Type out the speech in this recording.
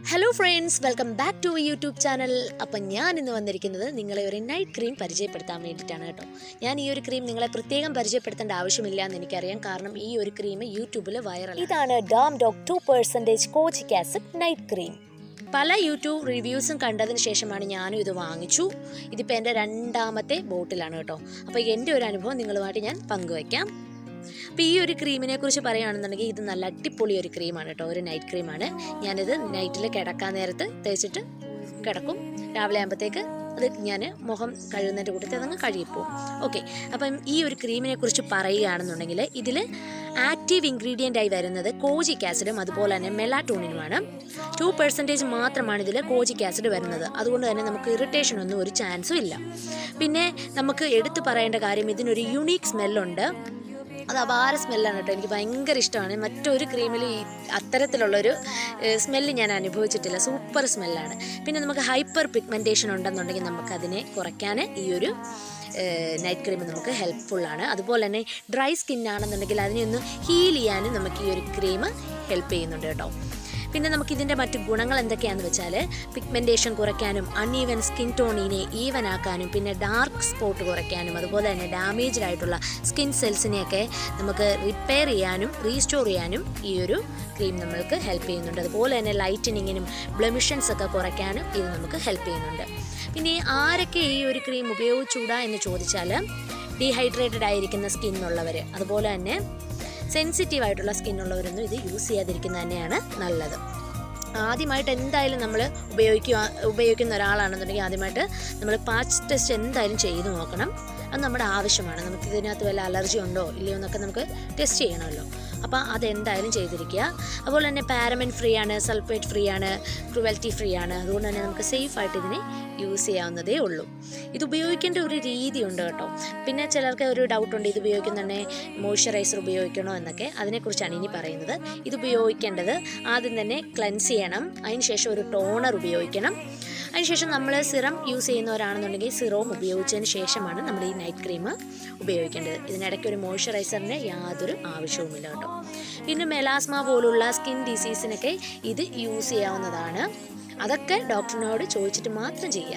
Hello friends, welcome back to YouTube channel. അപ്പം ഞാൻ ഇന്ന് വന്നിരിക്കുന്നത് നിങ്ങളെ ഒരു നൈറ്റ് ക്രീം പരിചയപ്പെടുത്താൻ വേണ്ടിയിട്ടാണ് കേട്ടോ. ഞാൻ ഈ ഒരു ക്രീം നിങ്ങളെ പ്രത്യേകം പരിചയപ്പെടുത്തേണ്ട ആവശ്യമില്ല എന്ന് എനിക്കറിയാം, കാരണം ഈ ഒരു ക്രീം യൂട്യൂബിൽ വൈറൽ. ഇതാണ് ഡാംഡോക് 2% കോജിക് ആസിഡ് നൈറ്റ് ക്രീം. പല യൂട്യൂബ് റിവ്യൂസും കണ്ടതിന് ശേഷമാണ് ഞാനും ഇത് വാങ്ങിച്ചു. ഇതിപ്പോൾ എൻ്റെ രണ്ടാമത്തെ ബോട്ടിലാണ് കേട്ടോ. അപ്പോൾ എൻ്റെ ഒരു അനുഭവം നിങ്ങളുമായിട്ട് ഞാൻ പങ്കുവയ്ക്കാം. അപ്പോൾ ഈ ഒരു ക്രീമിനെ കുറിച്ച് പറയുകയാണെന്നുണ്ടെങ്കിൽ ഇത് നല്ല അടിപൊളി ഒരു ക്രീമാണ് കേട്ടോ. ഒരു നൈറ്റ് ക്രീമാണ്. ഞാനിത് നൈറ്റിൽ കിടക്കാൻ നേരത്ത് തേച്ചിട്ട് കിടക്കും. രാവിലെ ആകുമ്പോഴത്തേക്ക് അത് ഞാൻ മുഖം കഴുകുന്നതിൻ്റെ കൂട്ടത്തിൽ അതങ്ങ് കഴുകിപ്പോവും. ഓക്കെ, അപ്പം ഈ ഒരു ക്രീമിനെ കുറിച്ച് പറയുകയാണെന്നുണ്ടെങ്കിൽ ഇതിൽ ആക്റ്റീവ് ഇൻഗ്രീഡിയൻ്റ് ആയി വരുന്നത് കോജിക് ആസിഡും അതുപോലെ തന്നെ മെലാറ്റോണിനുമാണ്. 2% മാത്രമാണ് ഇതിൽ കോജിക് ആസിഡ് വരുന്നത്. അതുകൊണ്ട് തന്നെ നമുക്ക് ഇറിറ്റേഷൻ ഒന്നും ഒരു ചാൻസും ഇല്ല. പിന്നെ നമുക്ക് എടുത്തു പറയേണ്ട കാര്യം, ഇതിനൊരു യുണീക്ക് സ്മെല്ലുണ്ട്. അത് അപാര സ്മെല്ലാണ് കേട്ടോ. എനിക്ക് ഭയങ്കര ഇഷ്ടമാണ്. മറ്റൊരു ക്രീമിൽ ഈ അത്തരത്തിലുള്ളൊരു സ്മെല്ല് ഞാൻ അനുഭവിച്ചിട്ടില്ല. സൂപ്പർ സ്മെല്ലാണ്. പിന്നെ നമുക്ക് ഹൈപ്പർ പിഗ്മെൻറ്റേഷൻ ഉണ്ടെന്നുണ്ടെങ്കിൽ നമുക്കതിനെ കുറയ്ക്കാൻ ഈ ഒരു നൈറ്റ് ക്രീം നമുക്ക് ഹെൽപ്ഫുള്ളാണ്. അതുപോലെ തന്നെ ഡ്രൈ സ്കിന്നാണെന്നുണ്ടെങ്കിൽ അതിനെ ഒന്ന് ഹീൽ ചെയ്യാനും നമുക്ക് ഈ ഒരു ക്രീം ഹെൽപ്പ് ചെയ്യുന്നുണ്ട് കേട്ടോ. പിന്നെ നമുക്കിതിൻ്റെ മറ്റ് ഗുണങ്ങൾ എന്തൊക്കെയാണെന്ന് വെച്ചാൽ, പിഗ്മെൻറ്റേഷൻ കുറയ്ക്കാനും അൺഈവൻ സ്കിൻ ടോണിനെ ഈവൻ ആക്കാനും പിന്നെ ഡാർക്ക് സ്പോട്ട് കുറയ്ക്കാനും അതുപോലെ തന്നെ ഡാമേജ്ഡ് ആയിട്ടുള്ള സ്കിൻ സെൽസിനെയൊക്കെ നമുക്ക് റിപ്പയർ ചെയ്യാനും റീസ്റ്റോർ ചെയ്യാനും ഈ ഒരു ക്രീം നമ്മൾക്ക് ഹെൽപ്പ് ചെയ്യുന്നുണ്ട്. അതുപോലെ തന്നെ ലൈറ്റനിങ്ങിനും ബ്ലെമിഷൻസ് ഒക്കെ കുറയ്ക്കാനും ഇത് നമുക്ക് ഹെൽപ്പ് ചെയ്യുന്നുണ്ട്. പിന്നെ ആരൊക്കെ ഈ ഒരു ക്രീം ഉപയോഗിച്ചൂടാ എന്ന് ചോദിച്ചാൽ, ഡീഹൈഡ്രേറ്റഡ് ആയിരിക്കുന്ന സ്കിന്നുള്ളവർ, അതുപോലെ തന്നെ സെൻസിറ്റീവ് ആയിട്ടുള്ള സ്കിന്നുള്ളവരൊന്നും ഇത് യൂസ് ചെയ്യാതിരിക്കുന്നത് തന്നെയാണ് നല്ലത്. ആദ്യമായിട്ട് എന്തായാലും നമ്മൾ ഉപയോഗിക്കുന്ന ഒരാളാണെന്നുണ്ടെങ്കിൽ ആദ്യമായിട്ട് നമ്മൾ പാച്ച് ടെസ്റ്റ് എന്തായാലും ചെയ്ത് നോക്കണം. അത് നമ്മുടെ ആവശ്യമാണ്. നമുക്ക് ഇതിനകത്ത് വല്ല അലർജി ഉണ്ടോ ഇല്ലയോ എന്നൊക്കെ നമുക്ക് ടെസ്റ്റ് ചെയ്യണമല്ലോ. അപ്പോൾ അതെന്തായാലും ചെയ്തിരിക്കുക. അതുപോലെ തന്നെ പാരബൻ ഫ്രീ ആണ്, സൾഫേറ്റ് ഫ്രീ ആണ്, ക്രുവൽറ്റി ഫ്രീ ആണ്. അതുകൊണ്ട് തന്നെ നമുക്ക് സേഫായിട്ട് ഇതിനെ യൂസ് ചെയ്യാവുന്നതേ ഉള്ളൂ. ഇത് ഉപയോഗിക്കേണ്ട ഒരു രീതിയുണ്ട് കേട്ടോ. പിന്നെ ചിലർക്ക് ഒരു ഡൗട്ടുണ്ട്, ഇത് ഉപയോഗിക്കുന്നുണ്ടെ മോയ്സ്ചറൈസർ ഉപയോഗിക്കണോ എന്നൊക്കെ. അതിനെക്കുറിച്ചാണ് ഇനി പറയുന്നത്. ഇത് ഉപയോഗിക്കേണ്ടത് ആദ്യം തന്നെ ക്ലെൻസ് ചെയ്യണം. അതിനുശേഷം ഒരു ടോണർ ഉപയോഗിക്കണം. അതിനുശേഷം നമ്മൾ സിറം യൂസ് ചെയ്യുന്നവരാണെന്നുണ്ടെങ്കിൽ സിറവും ഉപയോഗിച്ചതിന് ശേഷമാണ് നമ്മൾ ഈ നൈറ്റ് ക്രീം ഉപയോഗിക്കേണ്ടത്. ഇതിനിടയ്ക്ക് ഒരു മോയ്സ്ചറൈസറിന് യാതൊരു ആവശ്യവുമില്ല കേട്ടോ. പിന്നെ മെലാസ്മ പോലുള്ള സ്കിൻ ഡിസീസിനൊക്കെ ഇത് യൂസ് ചെയ്യാവുന്നതാണ്. അതൊക്കെ ഡോക്ടറിനോട് ചോദിച്ചിട്ട് മാത്രം ചെയ്യുക.